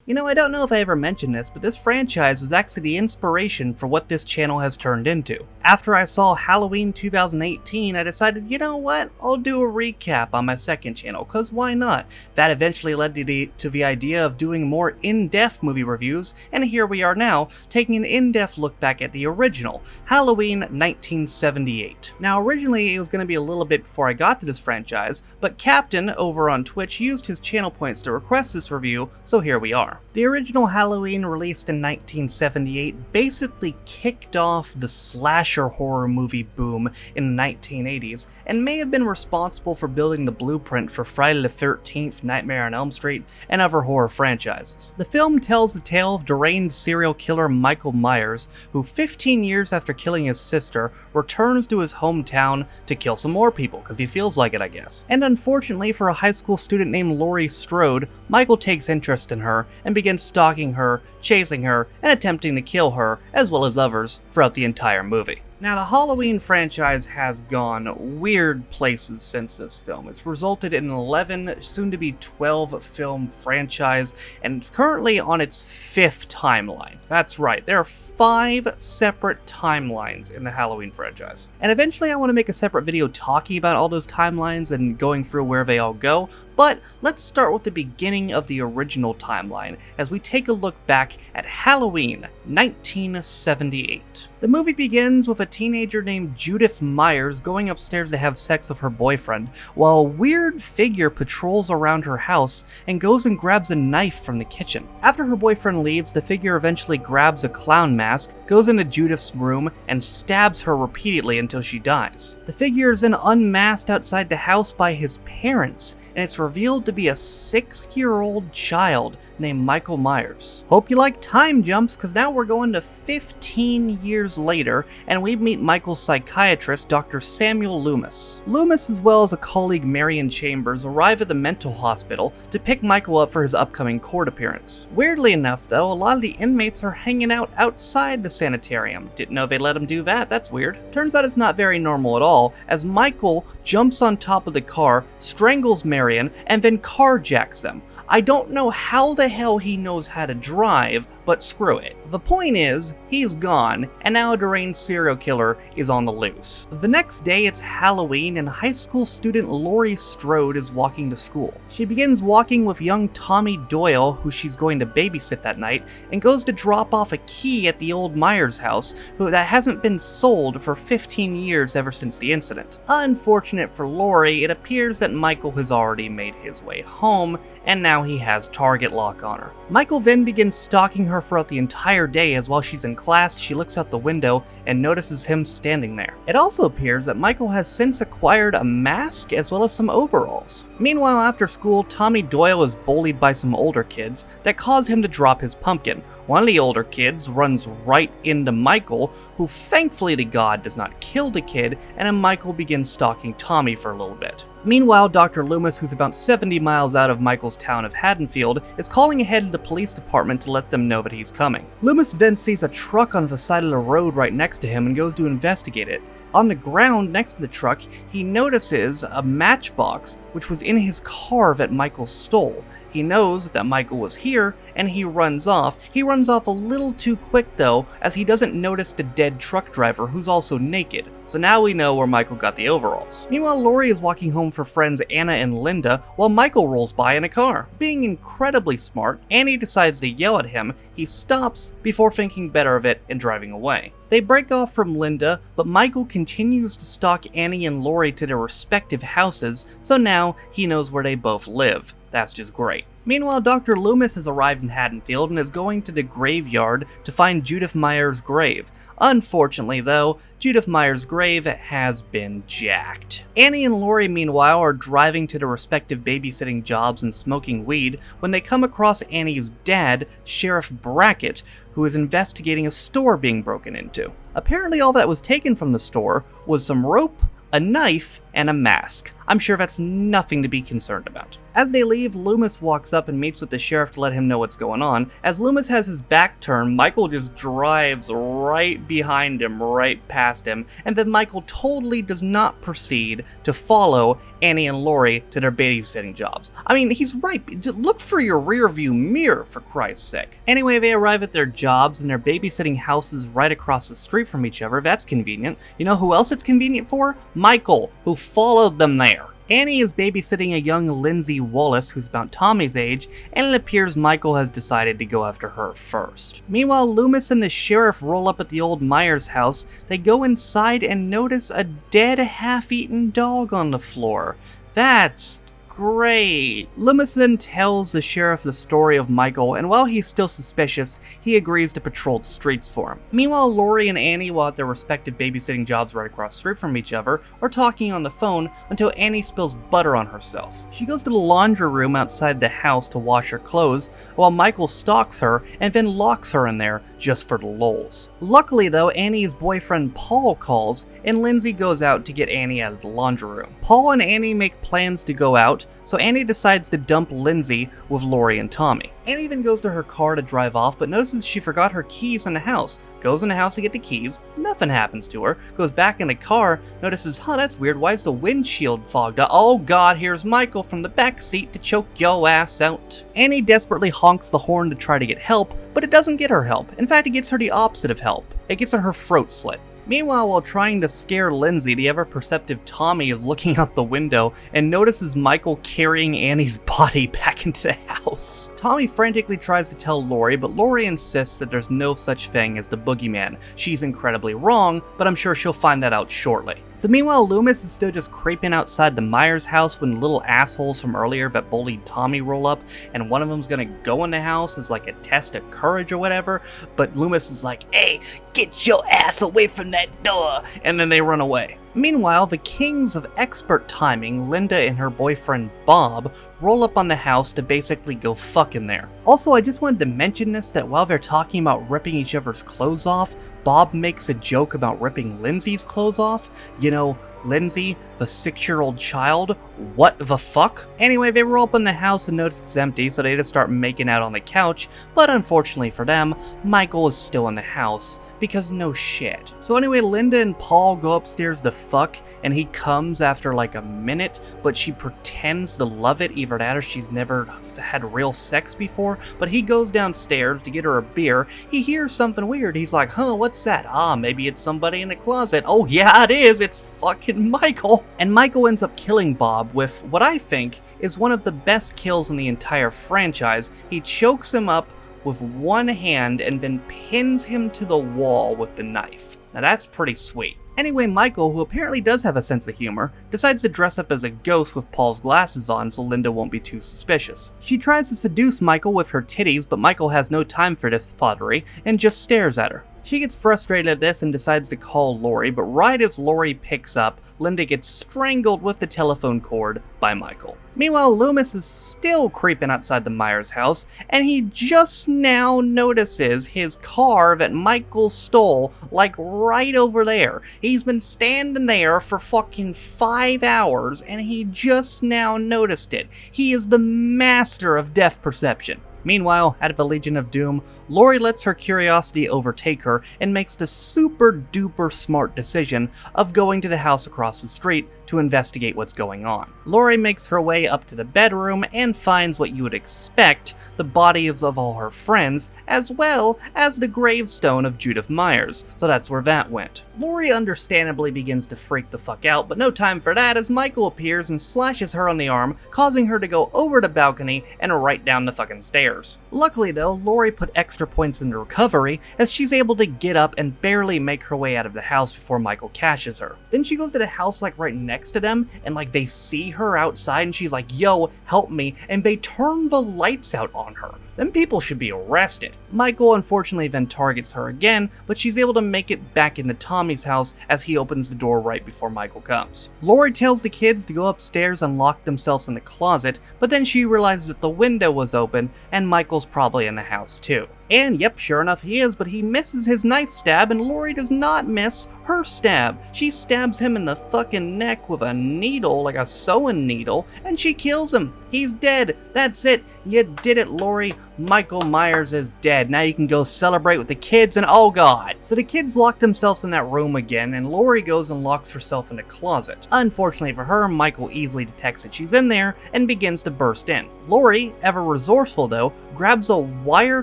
You know, I don't know if I ever mentioned this, but this franchise was actually the inspiration for what this channel has turned into. After I saw Halloween 2018, I decided, you know what, I'll do a recap on my second channel, cause why not? That eventually led to the idea of doing more in-depth movie reviews, and here we are now, taking an in-depth look back at the original, Halloween 1978. Now originally it was going to be a little bit before I got to this franchise, but Captain over on Twitch used his channel points to request this review, so here we are. The original Halloween, released in 1978, basically kicked off the slasher horror movie boom in the 1980s, and may have been responsible for building the blueprint for Friday the 13th, Nightmare on Elm Street, and other horror franchises. The film tells the tale of deranged serial killer Michael Myers, who 15 years after killing his sister, returns to his hometown to kill some more people, because he feels like it, I guess. And unfortunately for a high school student named Laurie Strode, Michael takes interest in her, and begins stalking her, chasing her, and attempting to kill her, as well as others, throughout the entire movie. Now, the Halloween franchise has gone weird places since this film. It's resulted in an 11, soon-to-be 12-film franchise, and it's currently on its 5th timeline. That's right, there are 5 separate timelines in the Halloween franchise. And eventually I want to make a separate video talking about all those timelines and going through where they all go, but let's start with the beginning of the original timeline as we take a look back at Halloween 1978. The movie begins with a teenager named Judith Myers going upstairs to have sex with her boyfriend, while a weird figure patrols around her house and goes and grabs a knife from the kitchen. After her boyfriend leaves, the figure eventually grabs a clown mask, goes into Judith's room, and stabs her repeatedly until she dies. The figure is then unmasked outside the house by his parents, and it's revealed to be a 6-year-old child named Michael Myers. Hope you like time jumps, because now we're going to 15 years later, and we meet Michael's psychiatrist, Dr. Samuel Loomis. Loomis, as well as a colleague, Marion Chambers, arrive at the mental hospital to pick Michael up for his upcoming court appearance. Weirdly enough, though, a lot of the inmates are hanging out outside the sanitarium. Didn't know they let them do that, that's weird. Turns out it's not very normal at all, as Michael jumps on top of the car, strangles Marion, and then carjacks them. I don't know how the hell he knows how to drive, but screw it. The point is, he's gone, and now a deranged serial killer is on the loose. The next day, it's Halloween, and high school student Laurie Strode is walking to school. She begins walking with young Tommy Doyle, who she's going to babysit that night, and goes to drop off a key at the old Myers house, that hasn't been sold for 15 years ever since the incident. Unfortunate for Laurie, it appears that Michael has already made his way home, and now he has target lock on her. Michael then begins stalking her throughout the entire day, as while she's in class, she looks out the window and notices him standing there. It also appears that Michael has since acquired a mask as well as some overalls. Meanwhile, after school, Tommy Doyle is bullied by some older kids that cause him to drop his pumpkin. One of the older kids runs right into Michael, who thankfully to God does not kill the kid, and then Michael begins stalking Tommy for a little bit. Meanwhile, Dr. Loomis, who's about 70 miles out of Michael's town of Haddonfield, is calling ahead to the police department to let them know that he's coming. Loomis then sees a truck on the side of the road right next to him and goes to investigate it. On the ground next to the truck, he notices a matchbox which was in his car that Michael stole. He knows that Michael was here, and he runs off. He runs off a little too quick though, as he doesn't notice the dead truck driver, who's also naked. So now we know where Michael got the overalls. Meanwhile, Laurie is walking home for friends Anna and Linda, while Michael rolls by in a car. Being incredibly smart, Annie decides to yell at him. He stops before thinking better of it and driving away. They break off from Linda, but Michael continues to stalk Annie and Laurie to their respective houses, so now he knows where they both live. That's just great. Meanwhile, Dr. Loomis has arrived in Haddonfield and is going to the graveyard to find Judith Myers' grave. Unfortunately, though, Judith Myers' grave has been jacked. Annie and Laurie, meanwhile, are driving to their respective babysitting jobs and smoking weed when they come across Annie's dad, Sheriff Brackett, who is investigating a store being broken into. Apparently, all that was taken from the store was some rope, a knife, and a mask. I'm sure that's nothing to be concerned about. As they leave, Loomis walks up and meets with the sheriff to let him know what's going on. As Loomis has his back turned, Michael just drives right behind him, right past him, and then Michael totally does not proceed to follow Annie and Lori to their babysitting jobs. I mean, he's right. Just look for your rear view mirror, for Christ's sake. Anyway, they arrive at their jobs and their babysitting houses right across the street from each other. That's convenient. You know who else it's convenient for? Michael, who followed them there. Annie is babysitting a young Lindsay Wallace who's about Tommy's age, and it appears Michael has decided to go after her first. Meanwhile, Loomis and the sheriff roll up at the old Myers house. They go inside and notice a dead, half-eaten dog on the floor. That's great. Loomis then tells the sheriff the story of Michael, and while he's still suspicious, he agrees to patrol the streets for him. Meanwhile, Lori and Annie, while at their respective babysitting jobs right across the street from each other, are talking on the phone until Annie spills butter on herself. She goes to the laundry room outside the house to wash her clothes, while Michael stalks her and then locks her in there just for the lulz. Luckily though, Annie's boyfriend Paul calls, and Lindsay goes out to get Annie out of the laundry room. Paul and Annie make plans to go out, so Annie decides to dump Lindsay with Lori and Tommy. Annie then goes to her car to drive off, but notices she forgot her keys in the house. Goes in the house to get the keys, nothing happens to her, goes back in the car, notices, that's weird, why is the windshield fogged up? Oh god, here's Michael from the back seat to choke your ass out. Annie desperately honks the horn to try to get help, but it doesn't get her help. In fact, it gets her the opposite of help. It gets her throat slit. Meanwhile, while trying to scare Lindsay, the ever-perceptive Tommy is looking out the window and notices Michael carrying Annie's body back into the house. Tommy frantically tries to tell Lori, but Lori insists that there's no such thing as the boogeyman. She's incredibly wrong, but I'm sure she'll find that out shortly. So meanwhile, Loomis is still just creeping outside the Myers house when little assholes from earlier that bullied Tommy roll up, and one of them's gonna go in the house as like a test of courage or whatever, but Loomis is like, hey, get your ass away from that door, and then they run away. Meanwhile, the kings of expert timing, Linda and her boyfriend Bob, roll up on the house to basically go fuck in there. Also, I just wanted to mention this, that while they're talking about ripping each other's clothes off, Bob makes a joke about ripping Lindsay's clothes off. You know, Lindsay, the 6-year-old child? What the fuck? Anyway, they roll up in the house and notice it's empty, so they just start making out on the couch, but unfortunately for them, Michael is still in the house, because no shit. So anyway, Linda and Paul go upstairs to fuck, and he comes after like a minute, but she pretends to love it, either that or she's never had real sex before, but he goes downstairs to get her a beer. He hears something weird, he's like, what's that? Maybe it's somebody in the closet. Oh yeah, it is, it's fucking Michael. And Michael ends up killing Bob with what I think is one of the best kills in the entire franchise. He chokes him up with one hand and then pins him to the wall with the knife. Now that's pretty sweet. Anyway, Michael, who apparently does have a sense of humor, decides to dress up as a ghost with Paul's glasses on so Linda won't be too suspicious. She tries to seduce Michael with her titties, but Michael has no time for this thottery and just stares at her. She gets frustrated at this and decides to call Lori, but right as Lori picks up, Linda gets strangled with the telephone cord by Michael. Meanwhile, Loomis is still creeping outside the Myers house, and he just now notices his car that Michael stole, like right over there. He's been standing there for fucking 5 hours, and he just now noticed it. He is the master of depth perception. Meanwhile, out of the Legion of Doom, Lori lets her curiosity overtake her and makes the super duper smart decision of going to the house across the street to investigate what's going on. Lori makes her way up to the bedroom and finds what you would expect, the bodies of all her friends, as well as the gravestone of Judith Myers, so that's where that went. Lori understandably begins to freak the fuck out, but no time for that as Michael appears and slashes her on the arm, causing her to go over the balcony and right down the fucking stairs. Luckily though, Lori put extra points into recovery as she's able to get up and barely make her way out of the house before Michael catches her. Then she goes to the house like right next to them, and like they see her outside and she's like, yo, help me, and they turn the lights out on her. Them people should be arrested. Michael unfortunately then targets her again, but she's able to make it back into Tommy's house as he opens the door right before Michael comes. Lori tells the kids to go upstairs and lock themselves in the closet, but then she realizes that the window was open and Michael's probably in the house too. And yep, sure enough he is, but he misses his knife stab and Lori does not miss her stab. She stabs him in the fucking neck with a needle, like a sewing needle, and she kills him. He's dead. That's it. You did it, Laurie. Michael Myers is dead. Now you can go celebrate with the kids, and oh god. So the kids lock themselves in that room again, and Laurie goes and locks herself in a closet. Unfortunately for her, Michael easily detects that she's in there and begins to burst in. Laurie, ever resourceful though, grabs a wire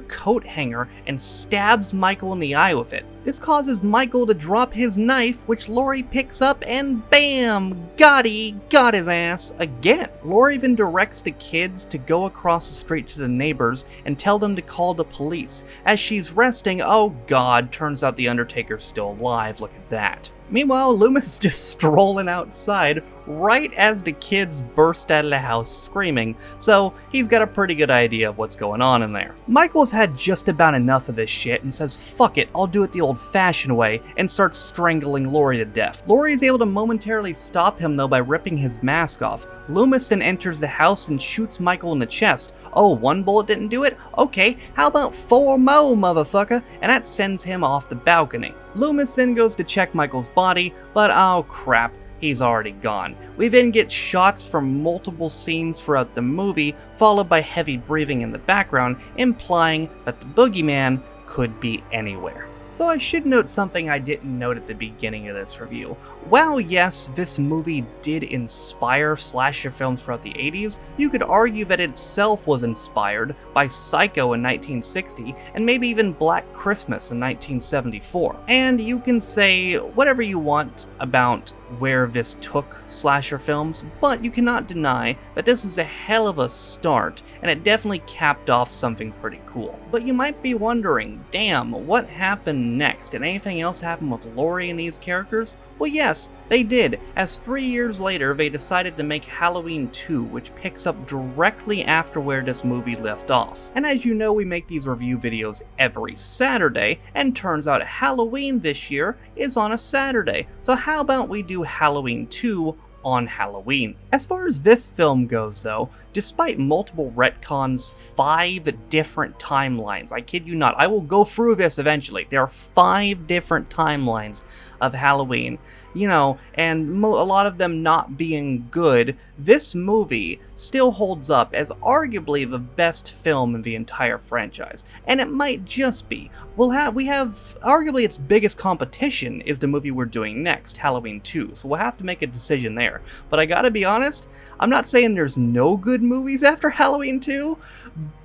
coat hanger and stabs Michael in the eye with it. This causes Michael to drop his knife, which Laurie picks up, and bam! Got his ass again. Laurie even directs the kids to go across the street to the neighbors and tell them to call the police. As she's resting, oh god, turns out the Undertaker's still alive, look at that. Meanwhile, Loomis is just strolling outside right as the kids burst out of the house screaming, so he's got a pretty good idea of what's going on in there. Michael's had just about enough of this shit and says, fuck it, I'll do it the old-fashioned way, and starts strangling Laurie to death. Laurie is able to momentarily stop him though by ripping his mask off. Loomis then enters the house and shoots Michael in the chest. Oh, one bullet didn't do it? Okay, how about 4 more, motherfucker? And that sends him off the balcony. Loomis then goes to check Michael's body, but oh crap, he's already gone. We then get shots from multiple scenes throughout the movie, followed by heavy breathing in the background, implying that the boogeyman could be anywhere. So I should note something I didn't note at the beginning of this review. While yes, this movie did inspire slasher films throughout the 80s, you could argue that it itself was inspired by Psycho in 1960, and maybe even Black Christmas in 1974. And you can say whatever you want about where this took slasher films, but you cannot deny that this was a hell of a start, and it definitely capped off something pretty cool. But you might be wondering, damn, what happened next? Did anything else happen with Laurie and these characters? Well yes, they did, as 3 years later they decided to make Halloween 2, which picks up directly after where this movie left off. And as you know, we make these review videos every Saturday, and turns out Halloween this year is on a Saturday, so how about we do Halloween 2 on Halloween. As far as this film goes though, despite multiple retcons, 5 different timelines, I kid you not, I will go through this eventually, there are 5 different timelines of Halloween, you know, and a lot of them not being good, this movie still holds up as arguably the best film in the entire franchise. And it might just be. We have arguably its biggest competition is the movie we're doing next, Halloween 2, so we'll have to make a decision there. But I gotta be honest, I'm not saying there's no good movies after Halloween 2,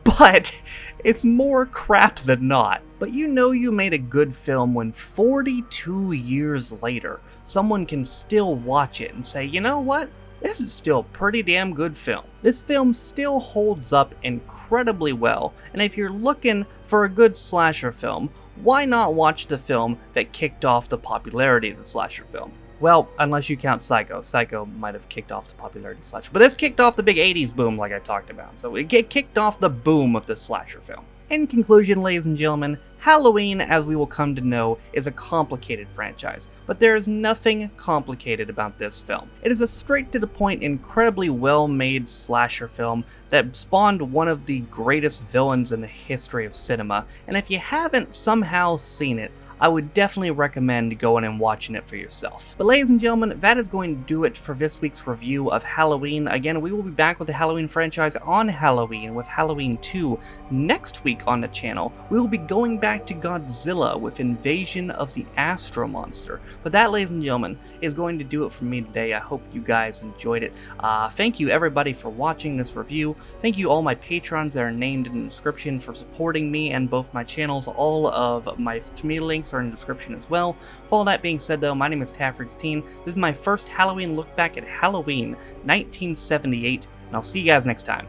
but it's more crap than not. But you know you made a good film when 42 years later, someone can still watch it and say, you know what? This is still a pretty damn good film. This film still holds up incredibly well, and if you're looking for a good slasher film, why not watch the film that kicked off the popularity of the slasher film? Well, unless you count Psycho. Psycho might have kicked off the popularity of slasher, but this kicked off the big 80s boom like I talked about, so it kicked off the boom of the slasher film. In conclusion, ladies and gentlemen, Halloween, as we will come to know, is a complicated franchise, but there is nothing complicated about this film. It is a straight-to-the-point, incredibly well-made slasher film that spawned one of the greatest villains in the history of cinema, and if you haven't somehow seen it, I would definitely recommend going and watching it for yourself. But ladies and gentlemen, that is going to do it for this week's review of Halloween. Again, we will be back with the Halloween franchise on Halloween with Halloween 2 next week on the channel. We will be going back to Godzilla with Invasion of the Astro Monster. But that, ladies and gentlemen, is going to do it for me today. I hope you guys enjoyed it. Thank you everybody for watching this review. Thank you all my patrons that are named in the description for supporting me and both my channels. All of my social media links are in the description as well. For all that being said though, my name is Taffrix10. This is my first Halloween look back at Halloween 1978, and I'll see you guys next time.